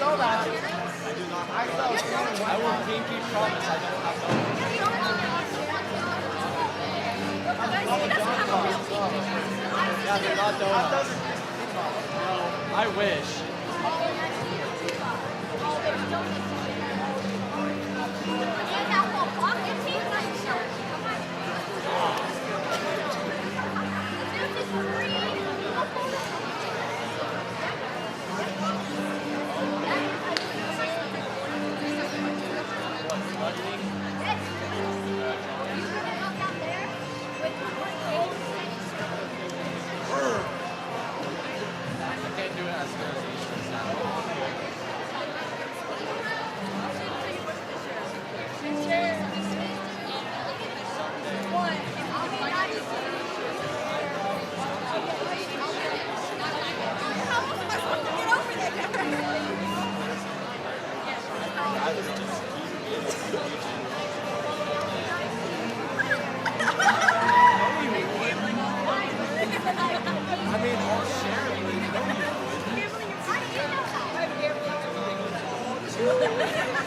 know that. I do not. I will pinky promise I don't have donuts. Yeah, they're not donuts. No, I wish.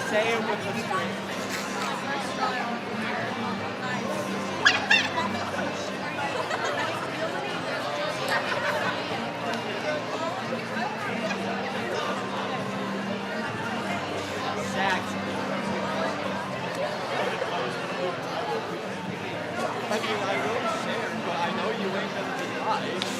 Say it with the string. I mean, I will share, but I know you ain't gonna be nice.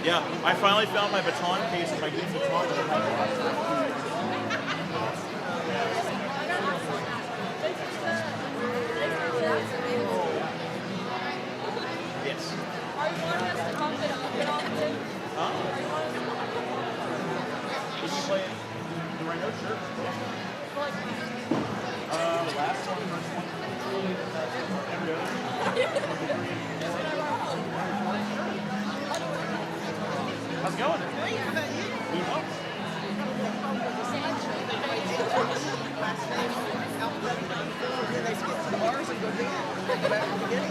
Yeah, I finally found my baton case and my green baton. Yes. Are you wanting us to bump it up and off it? Huh? Did you play the Rhino shirt? Last one, first one. Every other. How's it going? Doing well.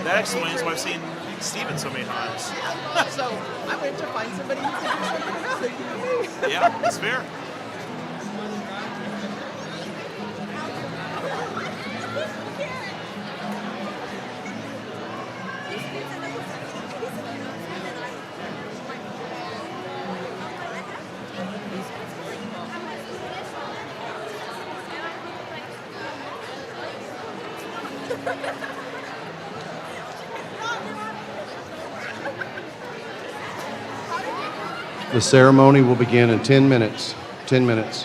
That explains why I've seen Steven so many times. So I went to find somebody who could do something about it. Yeah, it's fair. The ceremony will begin in 10 minutes. 10 minutes.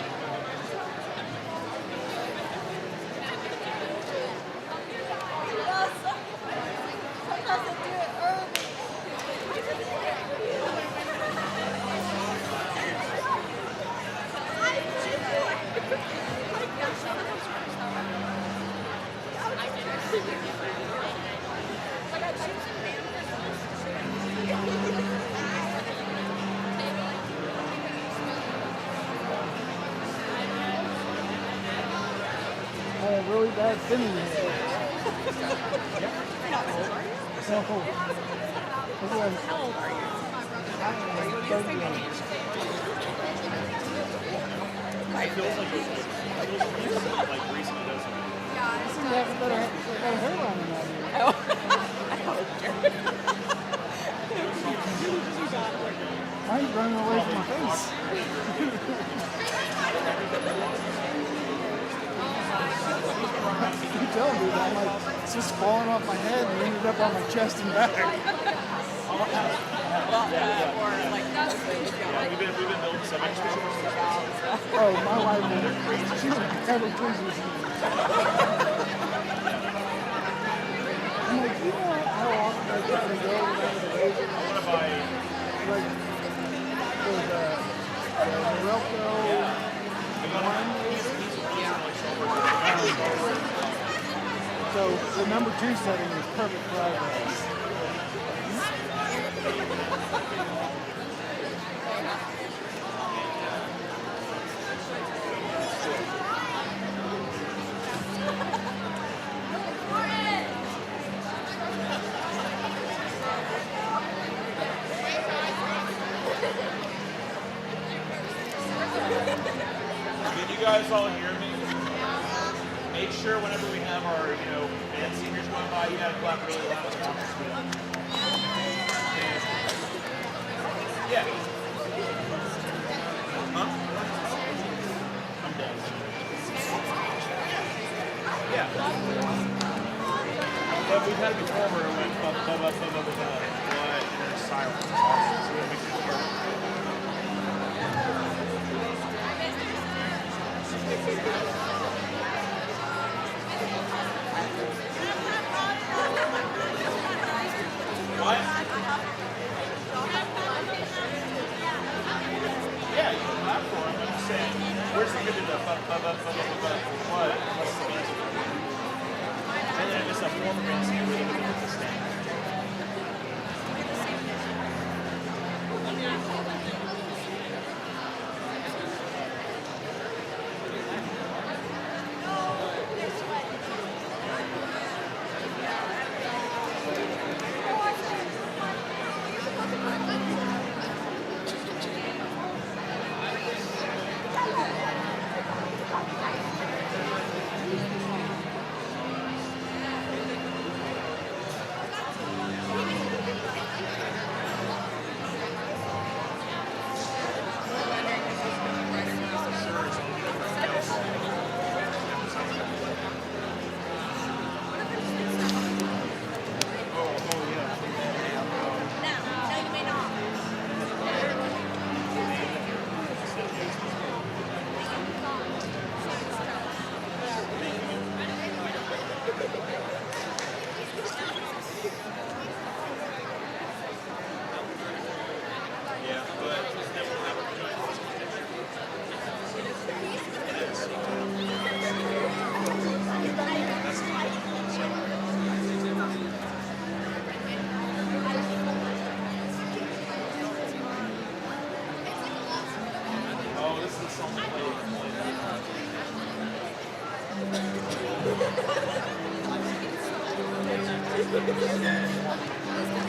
Really bad spinning here. So cool. How old are you? It feels like recent, doesn't it? Yeah, it's You have a better hairline than that here. Mine's running away from my face. You tell me that, I'm like, it's just falling off my head and ended up on my chest and back. Yeah, we've been building some extra. Oh, my wife, she's never pleased with me. I'm like, you know how often I try to go without the weight? I want to buy. Like, there's Norelco one. So the number 2 setting is perfect for eyebrows. Can you guys all hear me? Make sure whenever we have our, band seniors going by, you gotta clap really loud. Yeah. Huh? I'm dead. Yeah. But we've had it before where it went blah, blah, blah, blah, blah, blah, blah, and then silence. So we gotta make sure to What? Yeah, you can clap for him, but I'm saying, we're just gonna do the what? What's the music? And then just a form of fancy rhythm with the stand.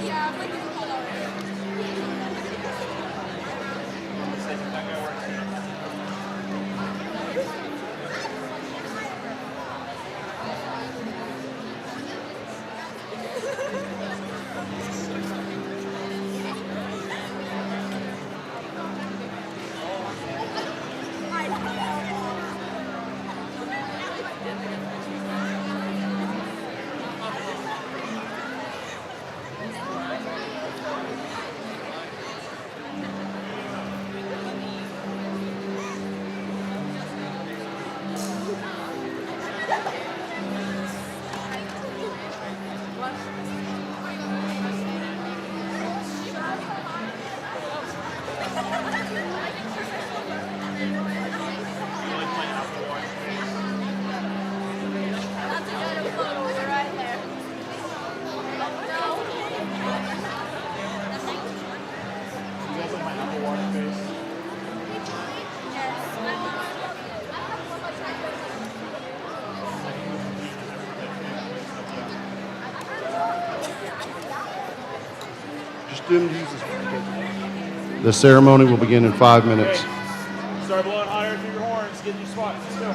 Yeah, I'm like, hold on. do them use this. The ceremony will begin in 5 minutes. Start blowing hot air through your horns. Get in your spots. Let's go.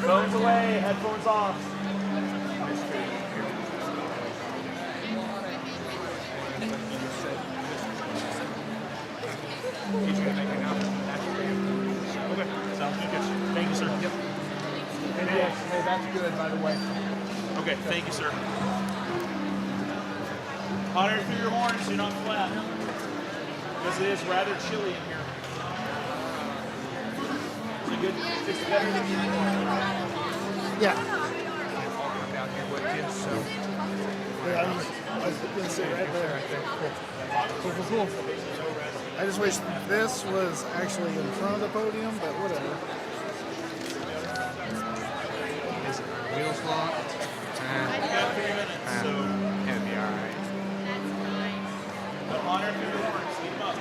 Phones away. Headphones off. Okay. Sounds good. Thank you, sir. Yep. Hey, that's good, by the way. Okay. Thank you, sir. Hot air through your horns so you're not flat. Because it is rather chilly in here. Is it good? Is it better than you Yeah. Yeah, I was going to sit right there. Cool. I just wish this was actually in front of the podium, but whatever. Wheels locked. You got 3 minutes, so It'll be alright. the hot air through your horns. Leave them up.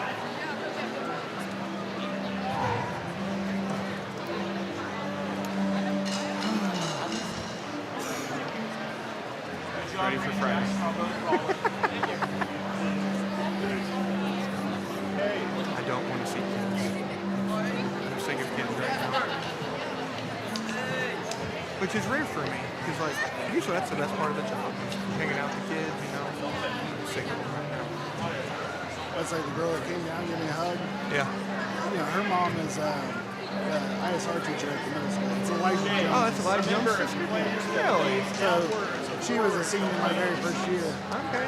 Ready for Friday. I don't want to see kids. I'm sick of kids right now. Which is rare for me, because like usually that's the best part of the job, is hanging out with the kids, you know. I'm sick of them right now. That's like the girl that came down, gave me a hug. Yeah. You know, her mom is the ISR teacher at the middle school. It's a life Oh, that's a lot of young sisters. Really? So she was a senior my very first year. Okay.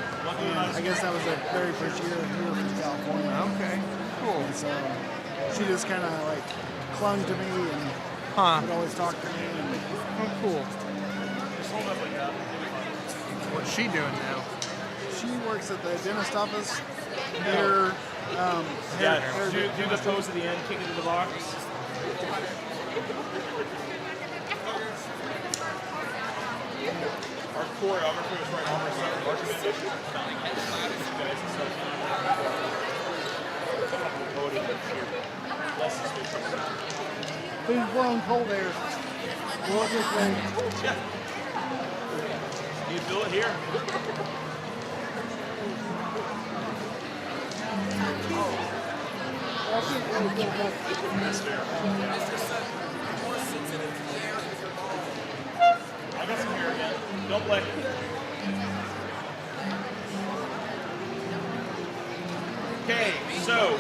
And I guess that was her very first year we were from California. Okay. Cool. And so she just kind of like clung to me and Huh. would always talk to me. And Oh, cool. What's she doing now? she works at the dentist office near Yeah, do the pose at the end, kick it to the box. Our core, I'm going to put this right on our side. Our commitment. Guys, and stuff. Less suspicious. who's blowing cold air. Well, this way. Yeah. You feel it here? That's fair. I got some hair again. Don't blame me. Okay, so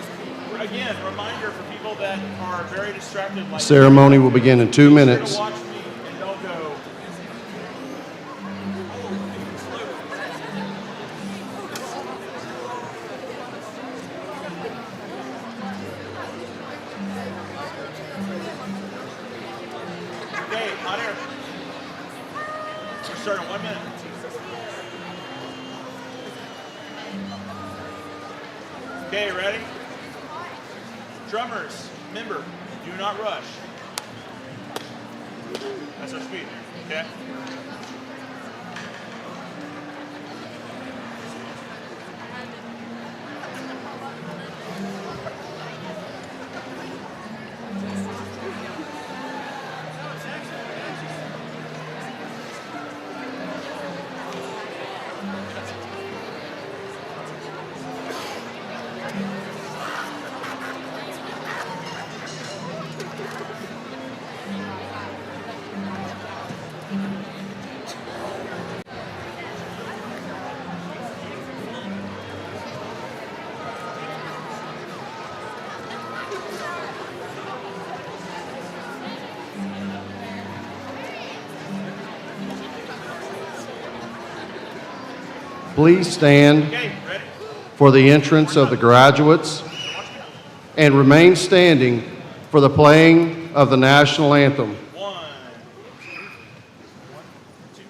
again, reminder for people that are very distracted. Like Ceremony will begin in 2 minutes. Watch me and don't go. Okay, hot air. We're starting in 1 minute. Okay, ready? Drummers, remember, do not rush. That's our speed, okay? Please stand Okay, ready? for the entrance of the graduates and remain standing for the playing of the national anthem. 1, 2.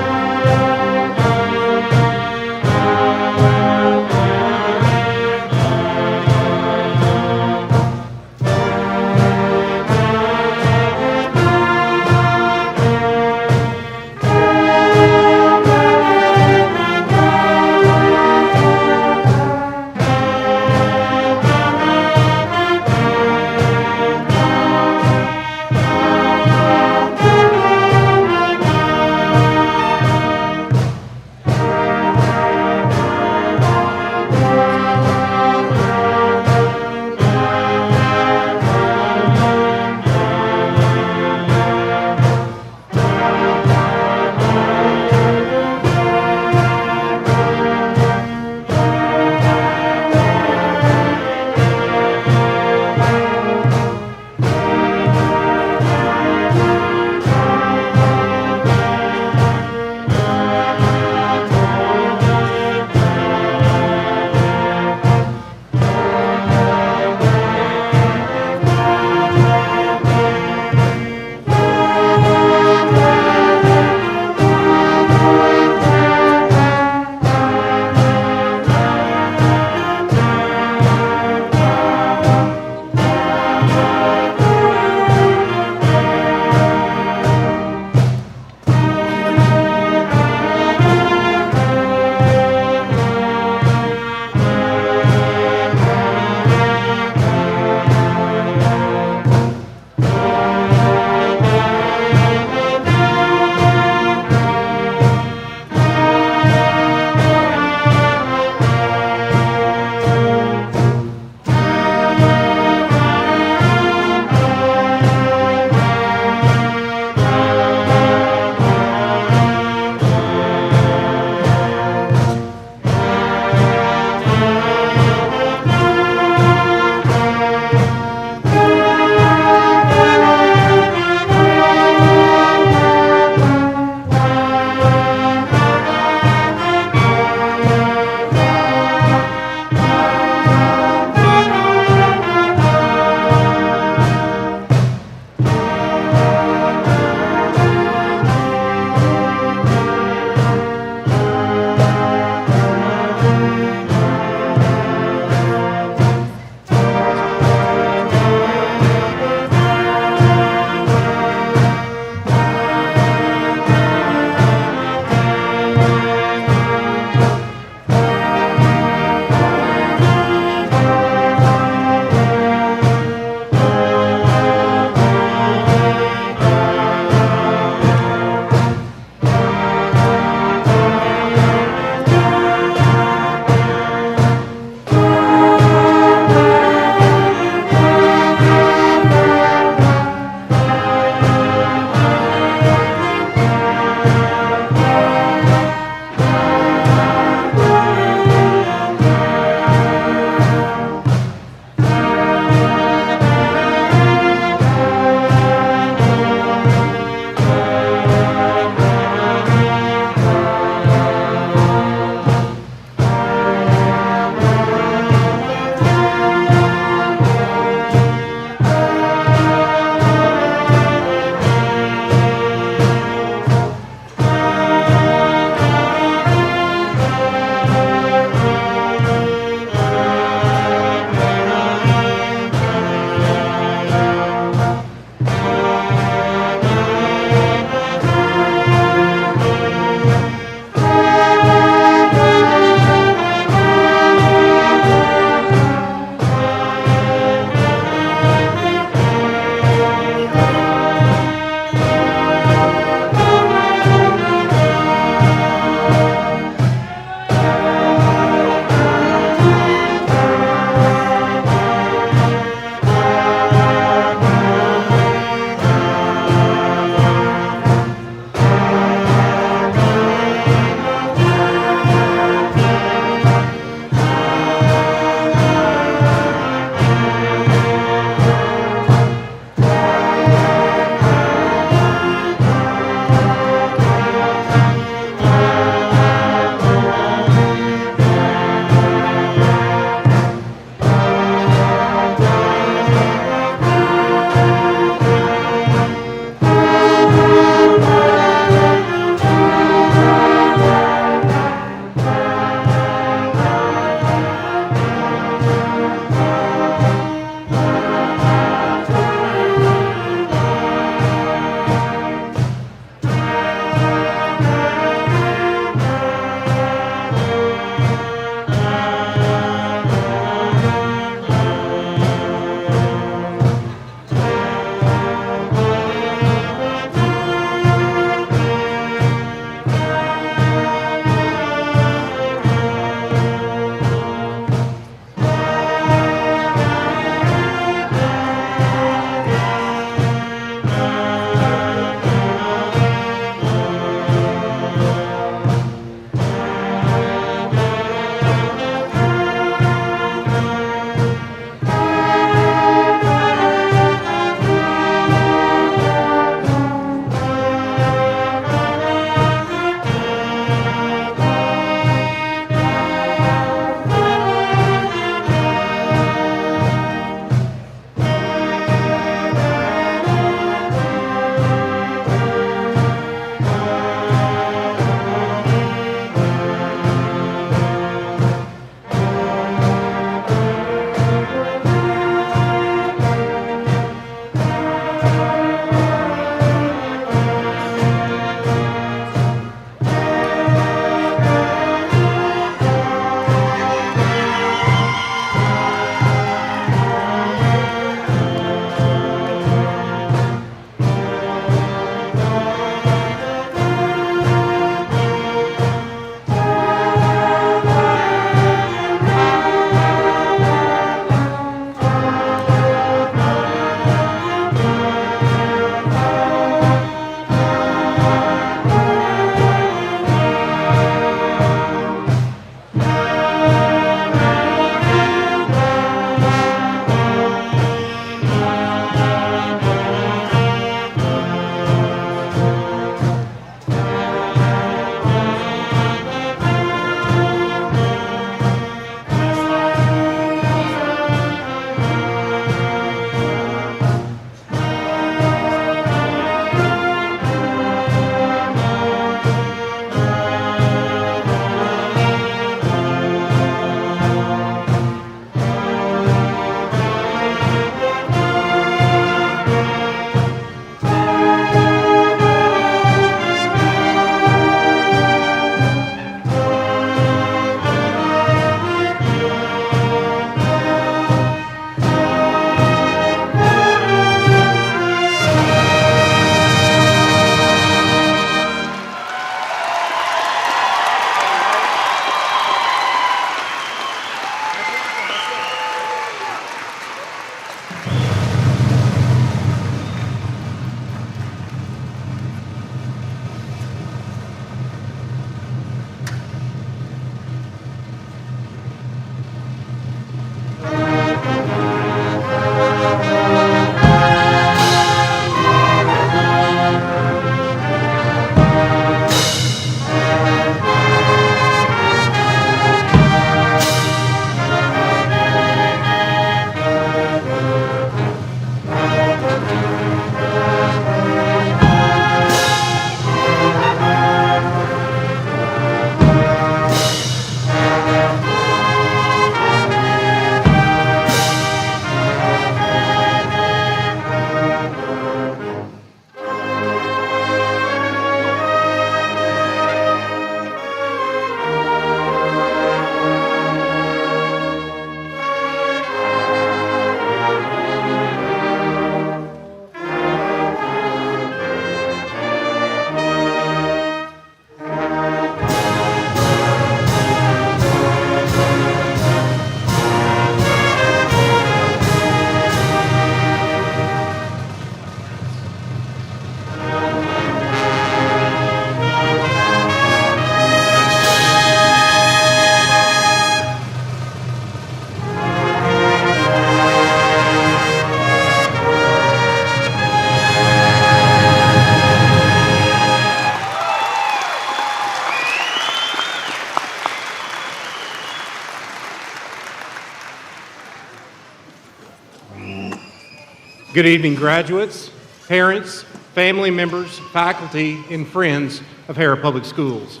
Good evening, graduates, parents, family members, faculty, and friends of Harrah Public Schools.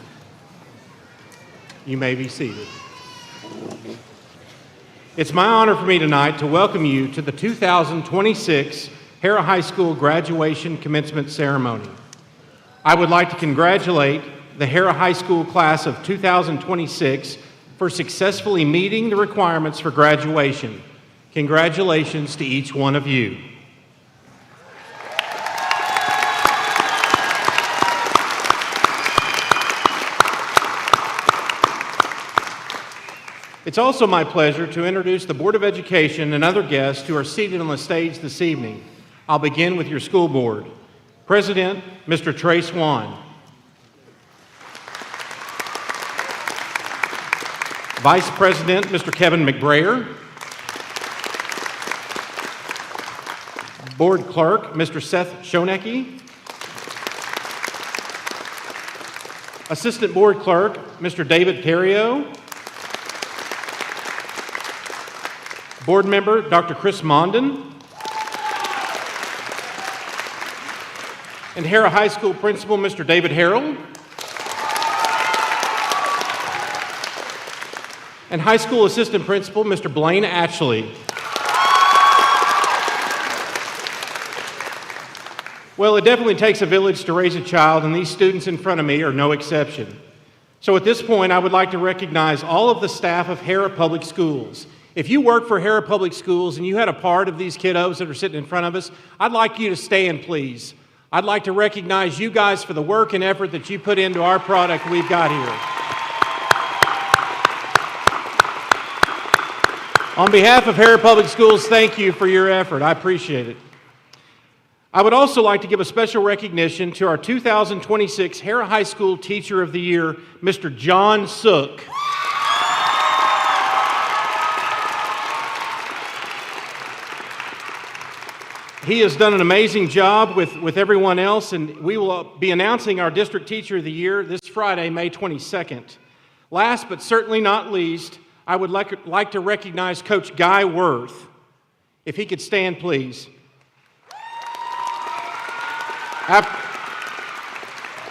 You may be seated. It's my honor for me tonight to welcome you to the 2026 Harrah High School graduation commencement ceremony. I would like to congratulate the Harrah High School class of 2026 for successfully meeting the requirements for graduation. Congratulations to each one of you. It's also my pleasure to introduce the Board of Education and other guests who are seated on the stage this evening. I'll begin with your school board. President, Mr. Trey Swan. Vice President, Mr. Kevin McBrayer. Board Clerk, Mr. Seth Shonecki. Assistant Board Clerk, Mr. David Terrio. Board Member, Dr. Chris Mondin. And Harrah High School Principal, Mr. David Harrell. And High School Assistant Principal, Mr. Blaine Ashley. Well, it definitely takes a village to raise a child, and these students in front of me are no exception. So at this point, I would like to recognize all of the staff of Harrah Public Schools. If you work for Harrah Public Schools and you had a part of these kiddos that are sitting in front of us, I'd like you to stand, please. I'd like to recognize you guys for the work and effort that you put into our product we've got here. On behalf of Harrah Public Schools, thank you for your effort. I appreciate it. I would also like to give a special recognition to our 2026 Harrah High School Teacher of the Year, Mr. John Sook. He has done an amazing job with everyone else, and we will be announcing our District Teacher of the Year this Friday, May 22nd. Last but certainly not least, I would like to recognize Coach Guy Worth. If he could stand, please.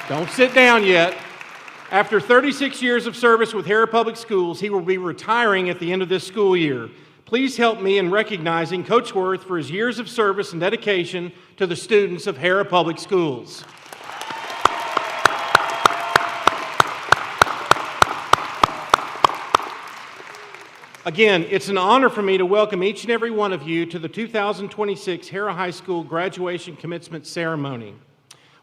Don't sit down yet. After 36 years of service with Harrah Public Schools, he will be retiring at the end of this school year. Please help me in recognizing Coach Worth for his years of service and dedication to the students of Harrah Public Schools. Again, it's an honor for me to welcome each and every one of you to the 2026 Harrah High School graduation commencement ceremony.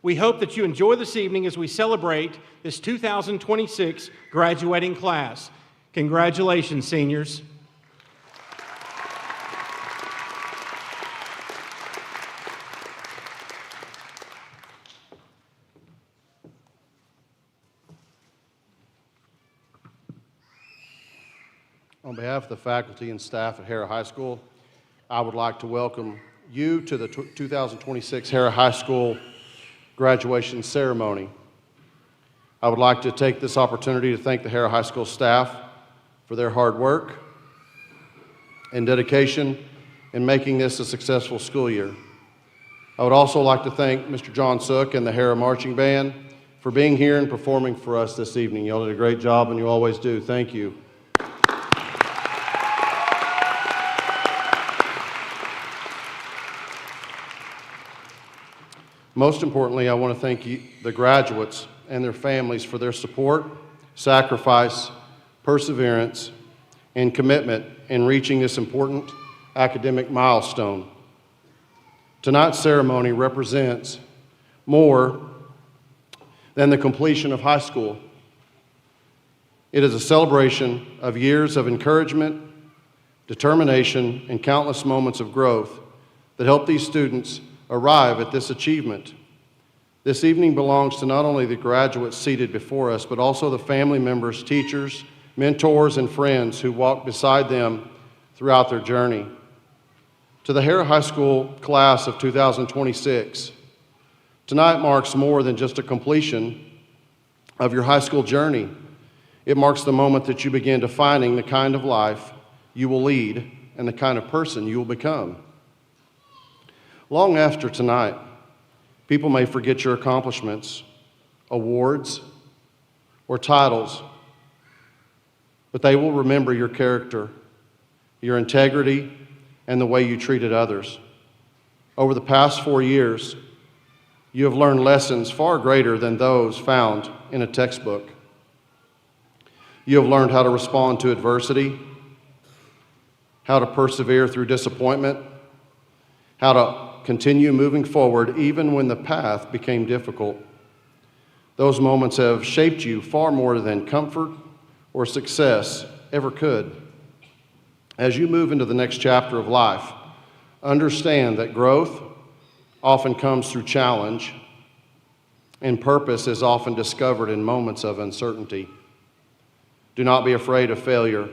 We hope that you enjoy this evening as we celebrate this 2026 graduating class. Congratulations, seniors. On behalf of the faculty and staff at Harrah High School, I would like to welcome you to the 2026 Harrah High School graduation ceremony. I would like to take this opportunity to thank the Harrah High School staff for their hard work and dedication in making this a successful school year. I would also like to thank Mr. John Sook and the Harrah Marching Band for being here and performing for us this evening. Y'all did a great job, and you always do. Thank you. Most importantly, I want to thank the graduates and their families for their support, sacrifice, perseverance, and commitment in reaching this important academic milestone. Tonight's ceremony represents more than the completion of high school. It is a celebration of years of encouragement, determination, and countless moments of growth that helped these students arrive at this achievement. This evening belongs to not only the graduates seated before us, but also the family members, teachers, mentors, and friends who walked beside them throughout their journey. To the Harrah High School class of 2026, tonight marks more than just a completion of your high school journey. It marks the moment that you begin defining the kind of life you will lead and the kind of person you will become. Long after tonight, people may forget your accomplishments, awards, or titles, but they will remember your character, your integrity, and the way you treated others. Over the past 4 years, you have learned lessons far greater than those found in a textbook. You have learned how to respond to adversity, how to persevere through disappointment, how to continue moving forward even when the path became difficult. Those moments have shaped you far more than comfort or success ever could. As you move into the next chapter of life, understand that growth often comes through challenge, and purpose is often discovered in moments of uncertainty. Do not be afraid of failure,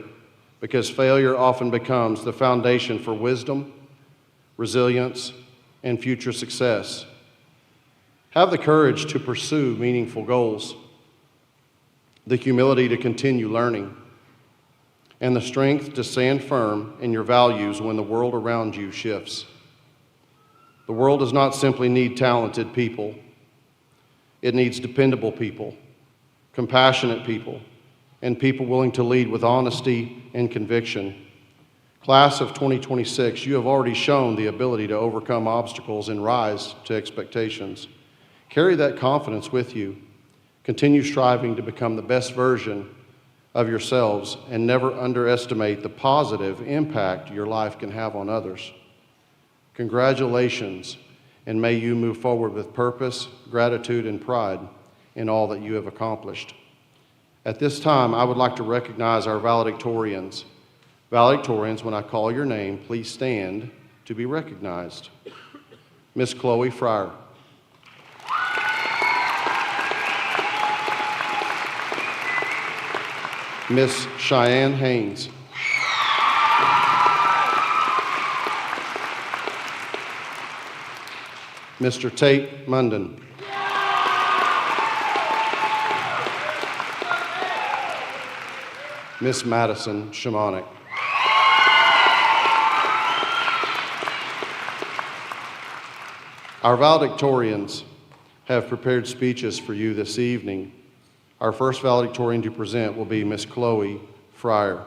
because failure often becomes the foundation for wisdom, resilience, and future success. Have the courage to pursue meaningful goals, the humility to continue learning, and the strength to stand firm in your values when the world around you shifts. The world does not simply need talented people. It needs dependable people, compassionate people, and people willing to lead with honesty and conviction. Class of 2026, you have already shown the ability to overcome obstacles and rise to expectations. Carry that confidence with you. Continue striving to become the best version of yourselves and never underestimate the positive impact your life can have on others. Congratulations, and may you move forward with purpose, gratitude, and pride in all that you have accomplished. At this time, I would like to recognize our valedictorians. Valedictorians, when I call your name, please stand to be recognized. Miss Chloe Fryer. Miss Cheyenne Haynes. Mr. Tate Munden. Miss Madison Shimonik. Our valedictorians have prepared speeches for you this evening. Our first valedictorian to present will be Miss Chloe Fryer.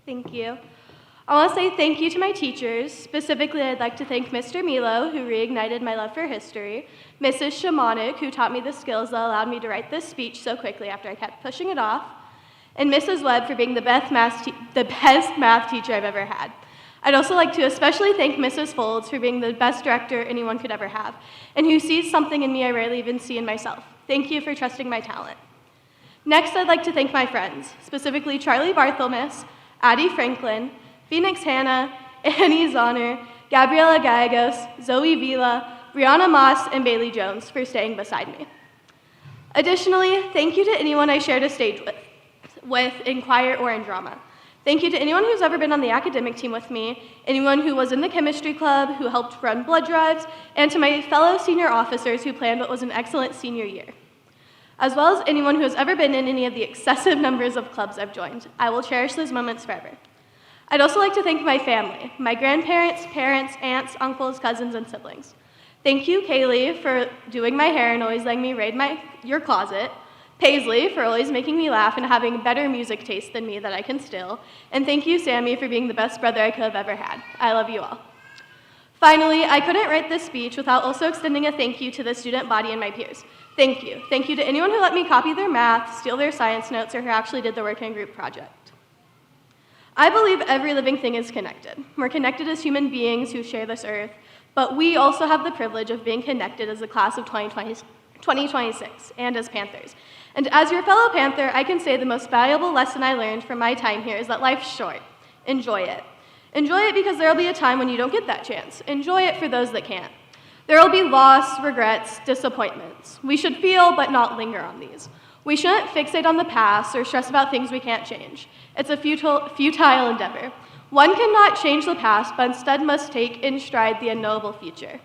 Thank you. I want to say thank you to my teachers. Specifically, I'd like to thank Mr. Milo, who reignited my love for history, Mrs. Shimonik, who taught me the skills that allowed me to write this speech so quickly after I kept pushing it off, and Mrs. Webb for being the best math teacher I've ever had. I'd also like to especially thank Mrs. Folds for being the best director anyone could ever have, and who sees something in me I rarely even see in myself. Thank you for trusting my talent. Next, I'd like to thank my friends, specifically Charlie Barthelmess, Addie Franklin, Phoenix Hannah, Annie Zahner, Gabriela Gallegos, Zoe Vila, Brianna Moss, and Bailey Jones for staying beside me. Additionally, thank you to anyone I shared a stage with in choir or in drama. Thank you to anyone who's ever been on the academic team with me, anyone who was in the chemistry club, who helped run blood drives, and to my fellow senior officers who planned what was an excellent senior year, as well as anyone who has ever been in any of the excessive numbers of clubs I've joined. I will cherish those moments forever. I'd also like to thank my family, my grandparents, parents, aunts, uncles, cousins, and siblings. Thank you, Kaylee, for doing my hair and always letting me raid your closet. Paisley for always making me laugh and having better music taste than me that I can steal. And thank you, Sammy, for being the best brother I could have ever had. I love you all. Finally, I couldn't write this speech without also extending a thank you to the student body and my peers. Thank you. Thank you to anyone who let me copy their math, steal their science notes, or who actually did the work in group project. I believe every living thing is connected. We're connected as human beings who share this earth, but we also have the privilege of being connected as the class of 2026 and as Panthers. And as your fellow Panther, I can say the most valuable lesson I learned from my time here is that life's short. Enjoy it. Enjoy it because there will be a time when you don't get that chance. Enjoy it for those that can't. There will be loss, regrets, disappointments. We should feel but not linger on these. We shouldn't fixate on the past or stress about things we can't change. It's a futile endeavor. One cannot change the past, but instead must take in stride the unknowable future.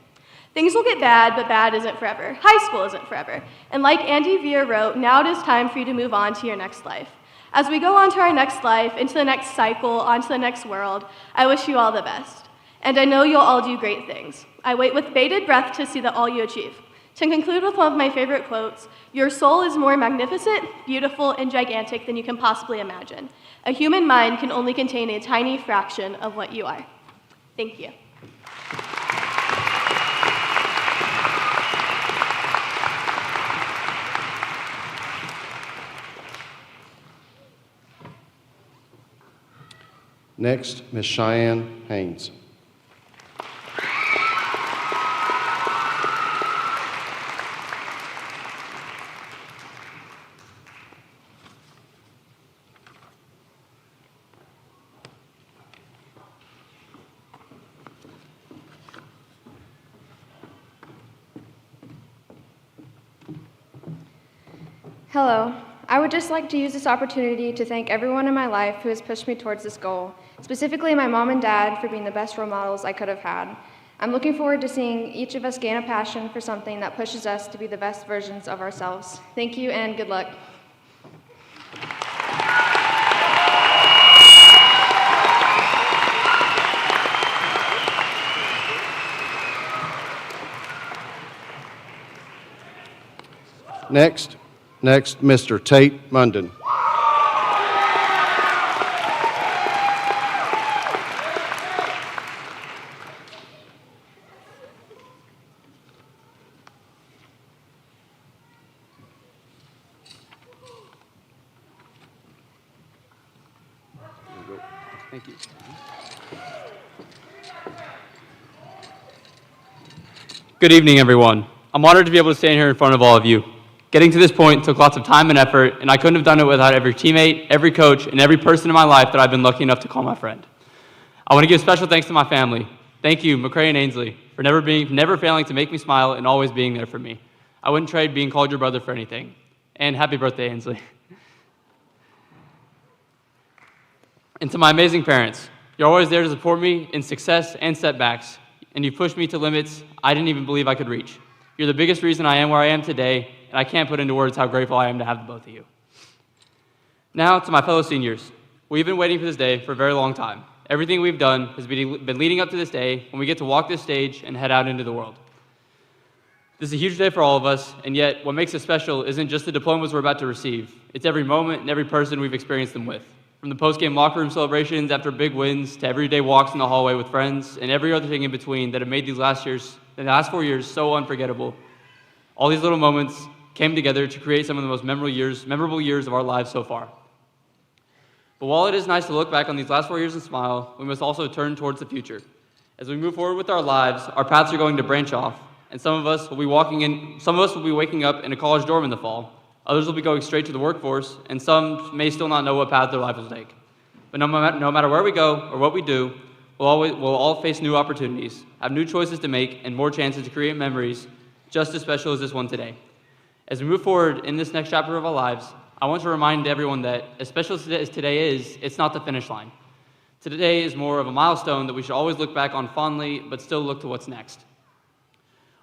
Things will get bad, but bad isn't forever. High school isn't forever. And like Andy Veer wrote, now it is time for you to move on to your next life. As we go on to our next life, into the next cycle, onto the next world, I wish you all the best. And I know you'll all do great things. I wait with bated breath to see that all you achieve. To conclude with one of my favorite quotes, your soul is more magnificent, beautiful, and gigantic than you can possibly imagine. A human mind can only contain a tiny fraction of what you are. Thank you. Next, Ms. Cheyenne Haynes. Hello. I would just like to use this opportunity to thank everyone in my life who has pushed me towards this goal, specifically my mom and dad for being the best role models I could have had. I'm looking forward to seeing each of us gain a passion for something that pushes us to be the best versions of ourselves. Thank you and good luck. Next, Mr. Tate Munden. Thank you. Good evening, everyone. I'm honored to be able to stand here in front of all of you. Getting to this point took lots of time and effort, and I couldn't have done it without every teammate, every coach, and every person in my life that I've been lucky enough to call my friend. I want to give special thanks to my family. Thank you, McCray and Ainsley, for never failing to make me smile and always being there for me. I wouldn't trade being called your brother for anything. And happy birthday, Ainsley. And to my amazing parents, you're always there to support me in success and setbacks, and you've pushed me to limits I didn't even believe I could reach. You're the biggest reason I am where I am today, and I can't put into words how grateful I am to have the both of you. Now, to my fellow seniors, we've been waiting for this day for a very long time. Everything we've done has been leading up to this day when we get to walk this stage and head out into the world. This is a huge day for all of us, and yet what makes it special isn't just the diplomas we're about to receive. It's every moment and every person we've experienced them with. From the post-game locker room celebrations after big wins to everyday walks in the hallway with friends and every other thing in between that have made the last 4 years so unforgettable. All these little moments came together to create some of the most memorable years of our lives so far. But while it is nice to look back on these last 4 years and smile, we must also turn towards the future. As we move forward with our lives, our paths are going to branch off, and some of us will be waking up in a college dorm in the fall. Others will be going straight to the workforce, and some may still not know what path their life will take. But no matter where we go or what we do, we'll all face new opportunities, have new choices to make, and more chances to create memories just as special as this one today. As we move forward in this next chapter of our lives, I want to remind everyone that as special as today is, it's not the finish line. Today is more of a milestone that we should always look back on fondly, but still look to what's next.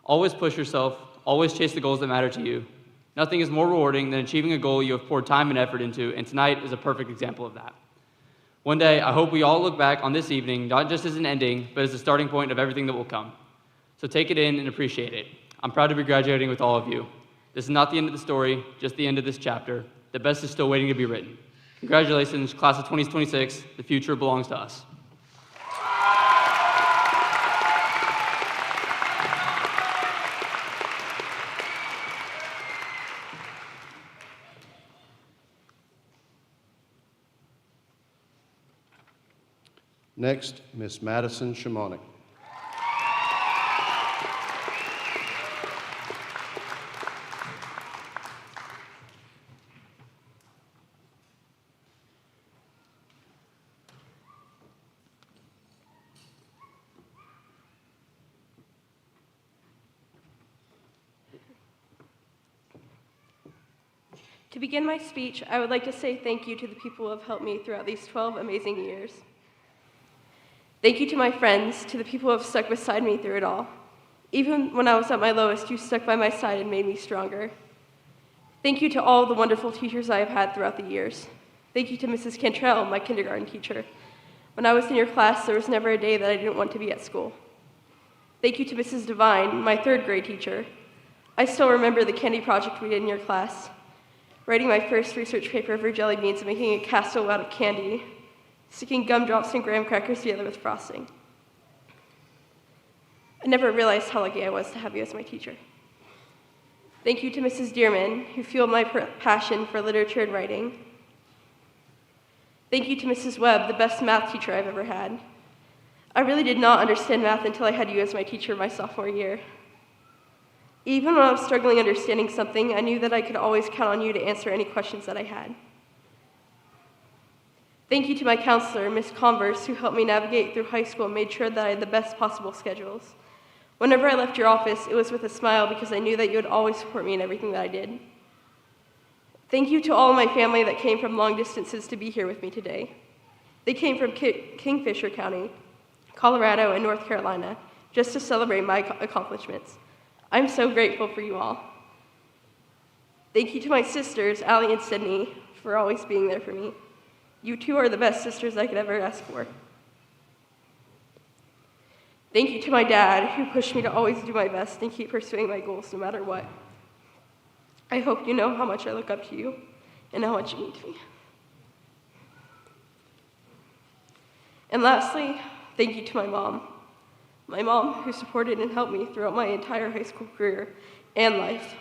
Always push yourself, always chase the goals that matter to you. Nothing is more rewarding than achieving a goal you have poured time and effort into, and tonight is a perfect example of that. One day, I hope we all look back on this evening, not just as an ending, but as a starting point of everything that will come. So take it in and appreciate it. I'm proud to be graduating with all of you. This is not the end of the story, just the end of this chapter. The best is still waiting to be written. Congratulations, class of 2026. The future belongs to us. Next, Ms. Madison Shimonik. To begin my speech, I would like to say thank you to the people who have helped me throughout these 12 amazing years. Thank you to my friends, to the people who have stuck beside me through it all. Even when I was at my lowest, you stuck by my side and made me stronger. Thank you to all the wonderful teachers I have had throughout the years. Thank you to Mrs. Cantrell, my kindergarten teacher. When I was in your class, there was never a day that I didn't want to be at school. Thank you to Mrs. Devine, my third grade teacher. I still remember the candy project we did in your class, writing my first research paper for jelly beans and making a castle out of candy, sticking gumdrops and graham crackers together with frosting. I never realized how lucky I was to have you as my teacher. Thank you to Mrs. Dearman, who fueled my passion for literature and writing. Thank you to Mrs. Webb, the best math teacher I've ever had. I really did not understand math until I had you as my teacher my sophomore year. Even when I was struggling understanding something, I knew that I could always count on you to answer any questions that I had. Thank you to my counselor, Miss Converse, who helped me navigate through high school and made sure that I had the best possible schedules. Whenever I left your office, it was with a smile because I knew that you would always support me in everything that I did. Thank you to all of my family that came from long distances to be here with me today. They came from Kingfisher County, Colorado, and North Carolina, just to celebrate my accomplishments. I'm so grateful for you all. Thank you to my sisters, Allie and Sydney, for always being there for me. You two are the best sisters I could ever ask for. Thank you to my dad, who pushed me to always do my best and keep pursuing my goals no matter what. I hope you know how much I look up to you and how much you mean to me. And lastly, thank you to my mom. My mom, who supported and helped me throughout my entire high school career and life.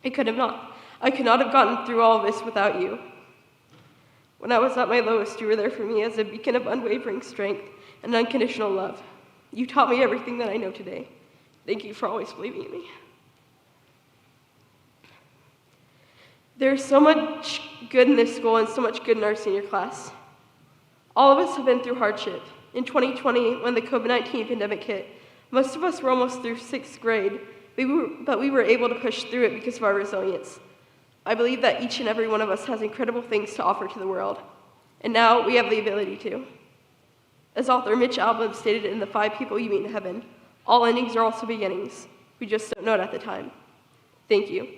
I could not have gotten through all of this without you. When I was at my lowest, you were there for me as a beacon of unwavering strength and unconditional love. You taught me everything that I know today. Thank you for always believing in me. There's so much good in this school and so much good in our senior class. All of us have been through hardship. In 2020, when the COVID-19 pandemic hit, most of us were almost through 6th grade, but we were able to push through it because of our resilience. I believe that each and every one of us has incredible things to offer to the world, and now we have the ability to. As author Mitch Albom stated in The 5 People You Meet in Heaven, all endings are also beginnings. We just don't know it at the time. Thank you.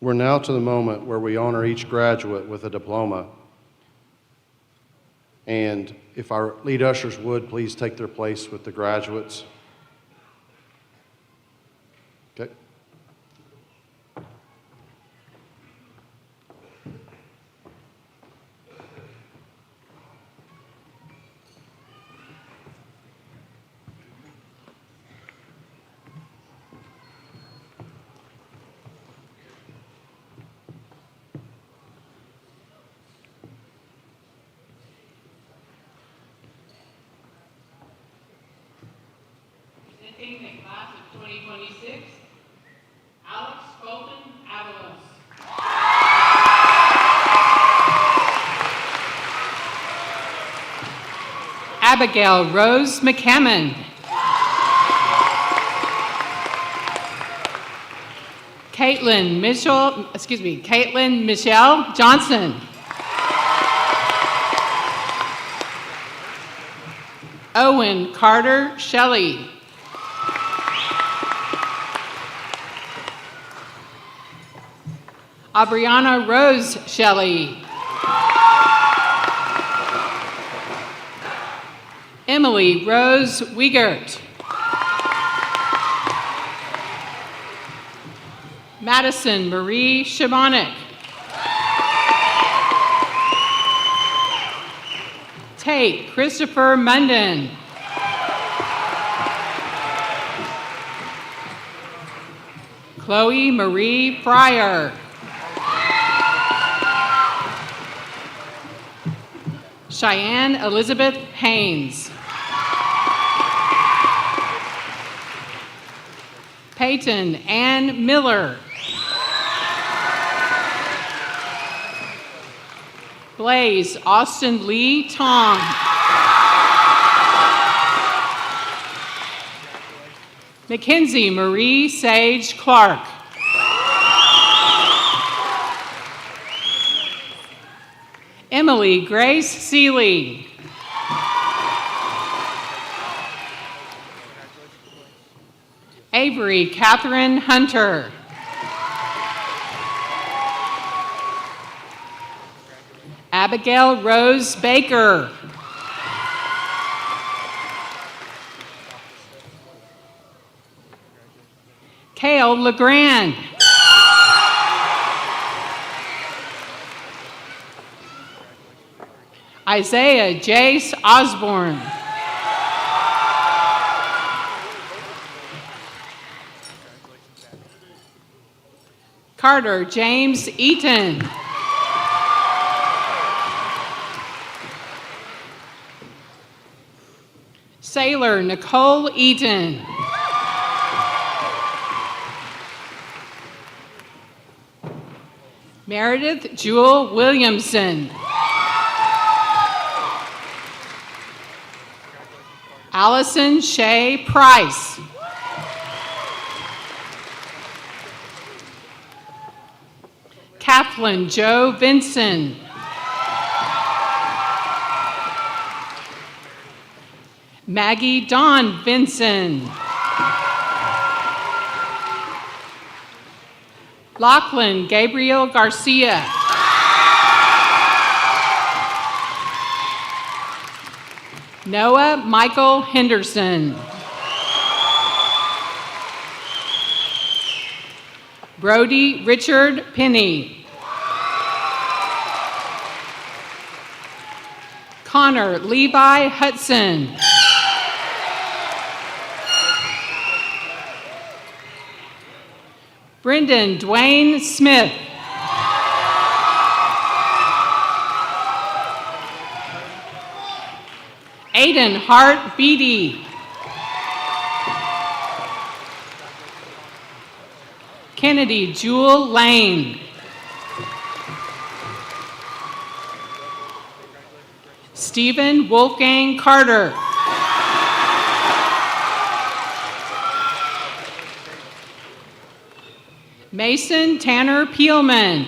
We're now to the moment where we honor each graduate with a diploma. And if our lead ushers would, please take their place with the graduates. Okay. Presenting the class of 2026, Alex Colton Avalos. Abigail Rose McCammon. Caitlin Michelle Johnson. Owen Carter Shelley. Aubriana Rose Shelley. Emily Rose Wiegert. Madison Marie Shimonik. Tate Christopher Munden. Chloe Marie Fryer. Cheyenne Elizabeth Haynes. Peyton Ann Miller. Blaze Austin Lee Tong. Mackenzie Marie Sage Clark. Emily Grace Seeley. Avery Catherine Hunter. Abigail Rose Baker. Kale LeGrand. Isaiah Jace Osborne. Carter James Eaton. Sailor Nicole Eaton. Meredith Jewel Williamson. Allison Shea Price. Kathleen Joe Vinson. Maggie Dawn Vinson. Lachlan Gabriel Garcia. Noah Michael Henderson. Brody Richard Penny. Connor Levi Hudson. Brendan Dwayne Smith. Aiden Hart Beatty. Kennedy Jewel Lane. Stephen Wolfgang Carter. Mason Tanner Peelman.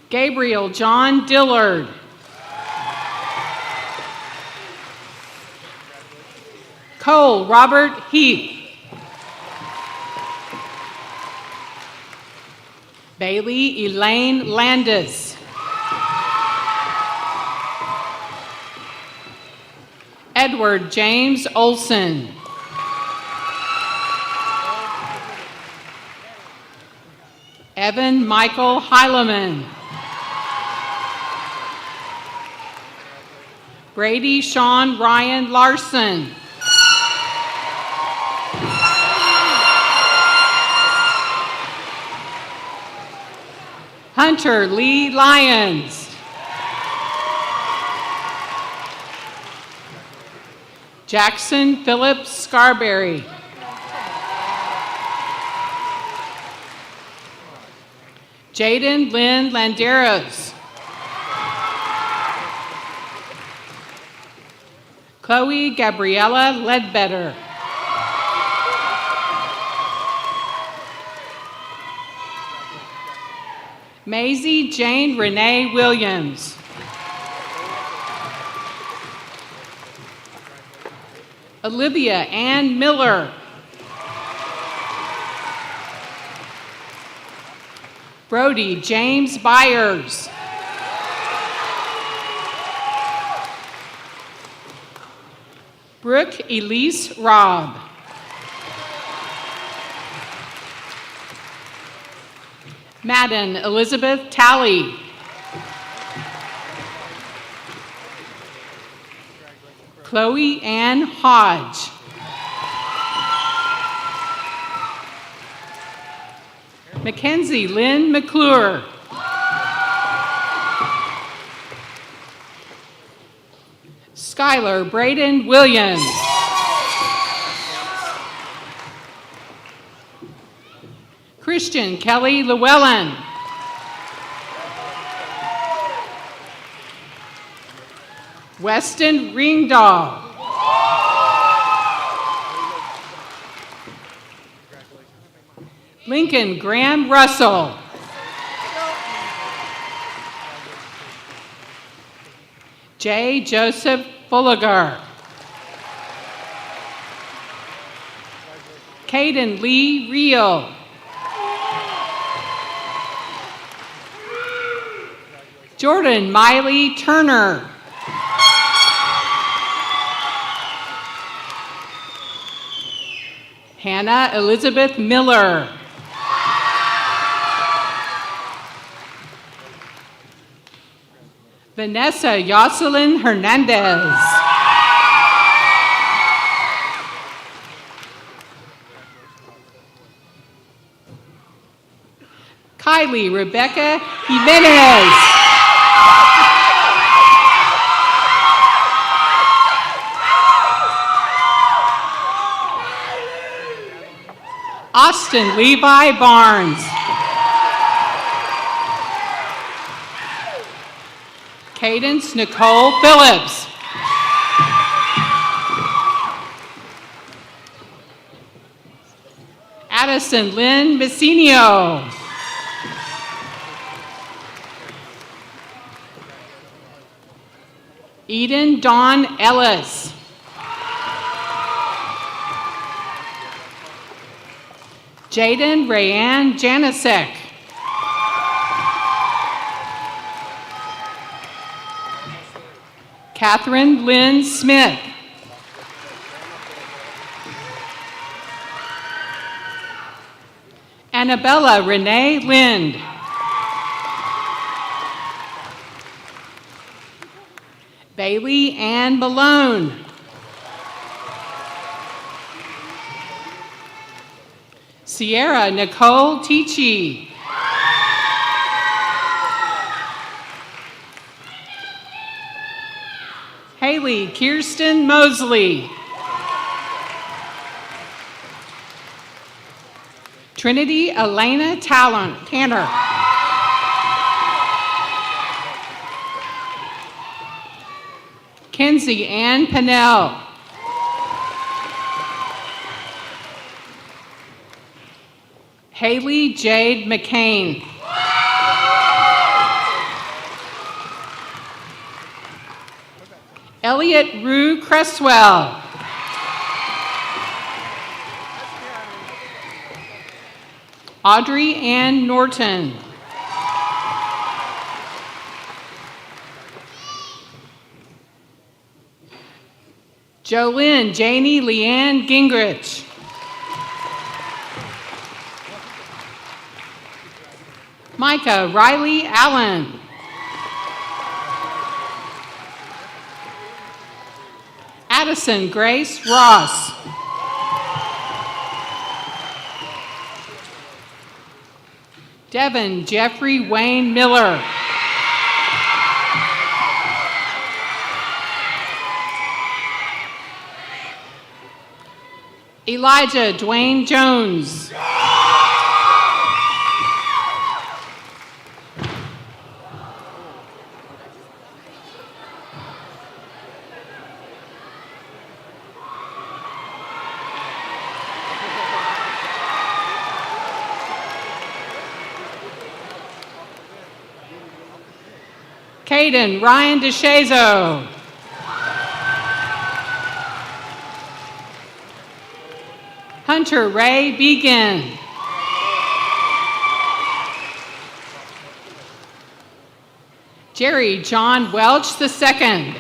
Gabriel John Dillard. Cole Robert Heath. Bailey Elaine Landis. Edward James Olson. Evan Michael Heileman. Brady Sean Ryan Larson. Hunter Lee Lyons. Jackson Philip Scarberry. Jaden Lynn Landeros. Chloe Gabriella Ledbetter. Maisie Jane Renee Williams. Olivia Ann Miller. Brody James Byers. Brooke Elise Robb. Madden Elizabeth Talley. Chloe Ann Hodge. Mackenzie Lynn McClure. Skylar Braden Williams. Christian Kelly Llewellyn. Weston Ringdahl. Lincoln Graham Russell. J. Joseph Fulliger. Caden Lee Reel. Jordan Miley Turner. Hannah Elizabeth Miller. Vanessa Jocelyn Hernandez. Kylie Rebecca Jimenez. Austin Levi Barnes. Cadence Nicole Phillips. Addison Lynn Messinio. Eden Dawn Ellis. Jaden Rayanne Janisek. Catherine Lynn Smith. Annabella Renee Lind. Bailey Ann Malone. Sierra Nicole Tichy. Haley Kirsten Mosley. Trinity Elena Tanner. Kenzie Ann Pennell. Haley Jade McCain. Elliot Rue Cresswell. Audrey Ann Norton. Jolynn Janie Leanne Gingrich. Micah Riley Allen. Addison Grace Ross. Devin Jeffrey Wayne Miller. Elijah Dwayne Jones. Caden Ryan DeShazo. Hunter Ray Began. Jerry John Welch II.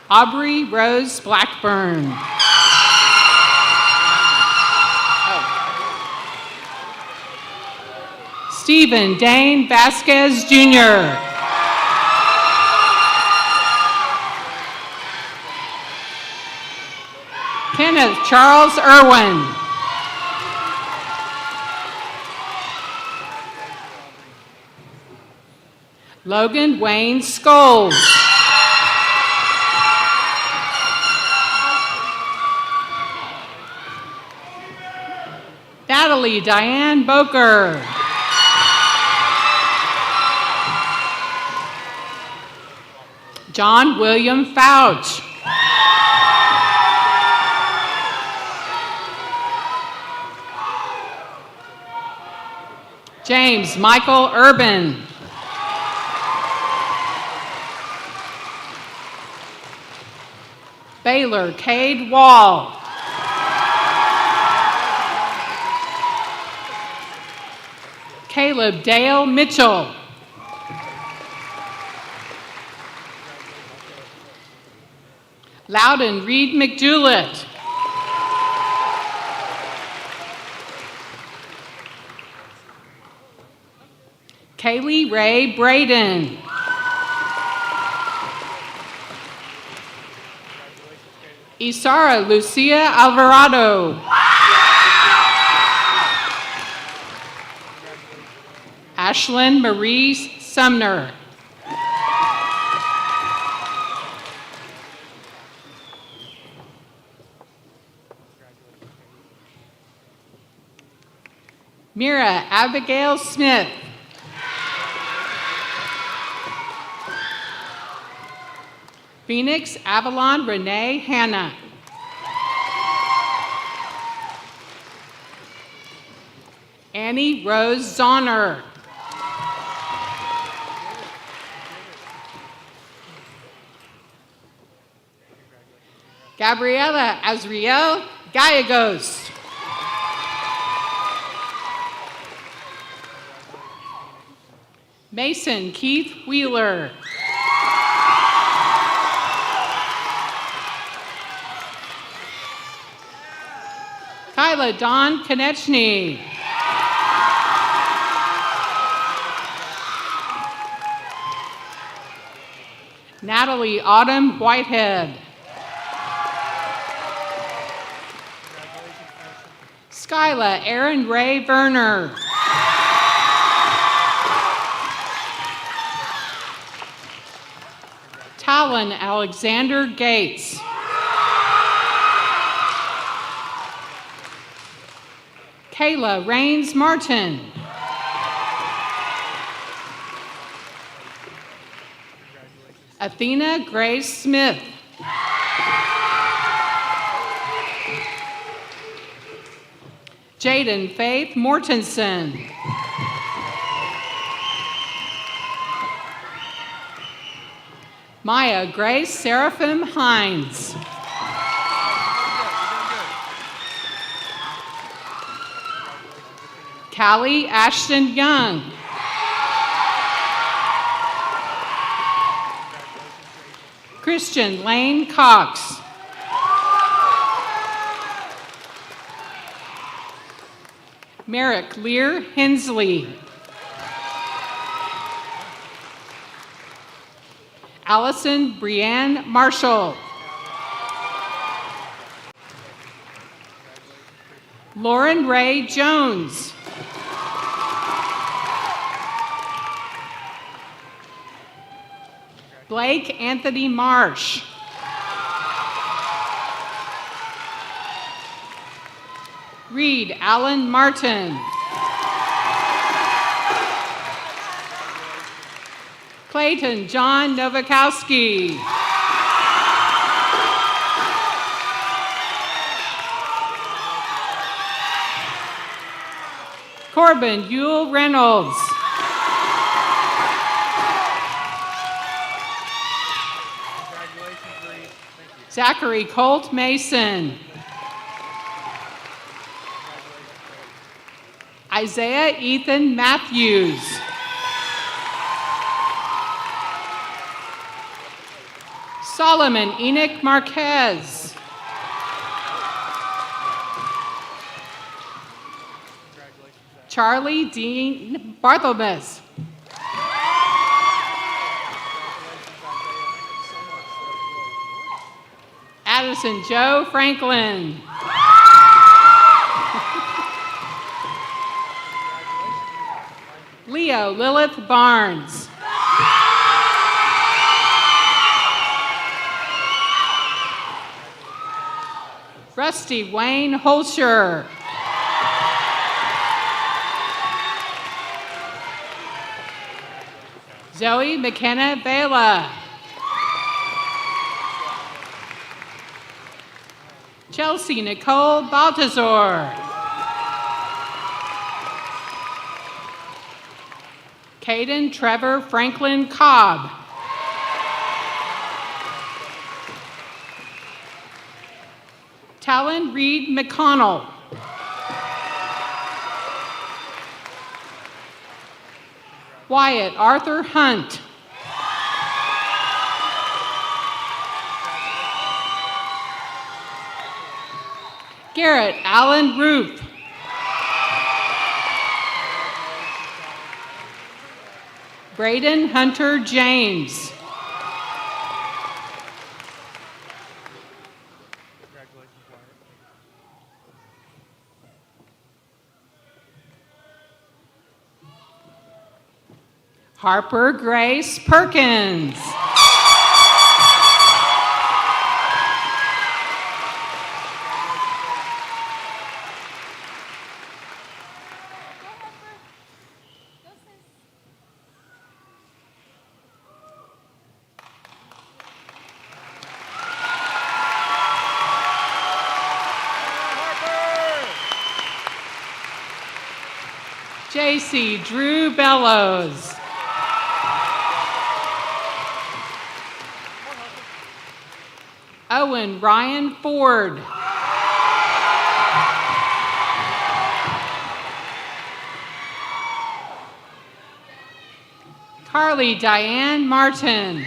Aubrey Rose Blackburn. Stephen Dane Vasquez Jr. Kenneth Charles Irwin. Logan Wayne Scholes. Natalie Diane Boker. John William Fouch. James Michael Urban. Baylor Cade Wall. Caleb Dale Mitchell. Loudon Reed McJewlett. Kaylee Ray Braden. Isara Lucia Alvarado. Ashlyn Marie Sumner. Mira Abigail Smith. Phoenix Avalon Renee Hanna. Annie Rose Zonner. Gabriela Azriel Gallegos. Mason Keith Wheeler. Kyla Dawn Konechny. Natalie Autumn Whitehead. Skyla Erin Ray Verner. Talon Alexander Gates. Kayla Rains Martin. Athena Grace Smith. Jaden Faith Mortensen. Maya Grace Seraphim Hines. Callie Ashton Young. Christian Lane Cox. Merrick Lear Hensley. Allison Brienne Marshall. Lauren Ray Jones. Blake Anthony Marsh. Reed Allen Martin. Clayton John Novakowski. Corbin Yule Reynolds. Zachary Colt Mason. Isaiah Ethan Matthews. Solomon Enoch Marquez. Charlie Dean Barthelmess. Addison Joe Franklin. Leo Lilith Barnes. Rusty Wayne Holscher. Zoe McKenna Vela. Chelsea Nicole Baltazar. Caden Trevor Franklin Cobb. Talon Reed McConnell. Wyatt Arthur Hunt. Garrett Allen Ruth. Braden Hunter James. Harper Grace Perkins. JC Drew Bellows. Owen Ryan Ford. Carly Diane Martin.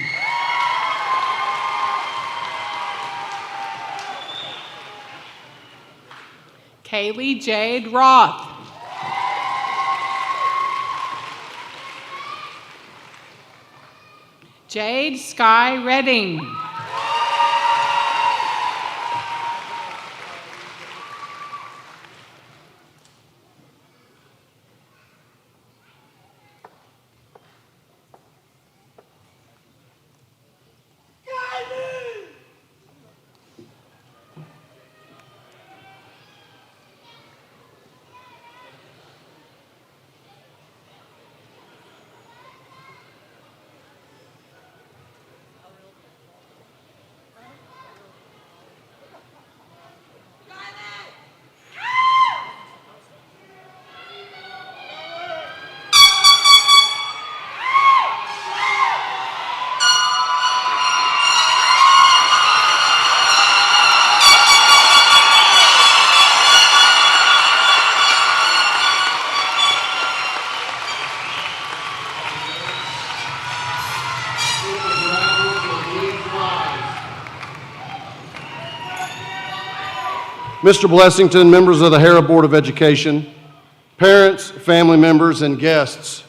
Kaylee Jade Roth. Jade Sky Redding. Mr. Blessington, members of the Harrah Board of Education, parents, family members, and guests,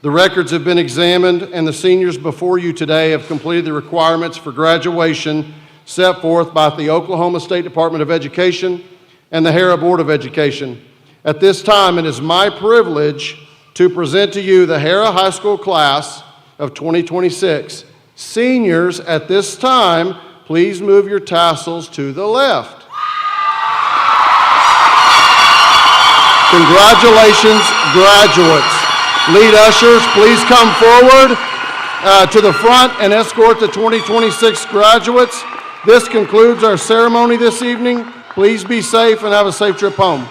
the records have been examined and the seniors before you today have completed the requirements for graduation set forth by the Oklahoma State Department of Education and the Harrah Board of Education. At this time, it is my privilege to present to you the Harrah High School class of 2026. Seniors, at this time, please move your tassels to the left. Congratulations, graduates. Lead ushers, please come forward to the front and escort the 2026 graduates. This concludes our ceremony this evening. Please be safe and have a safe trip home.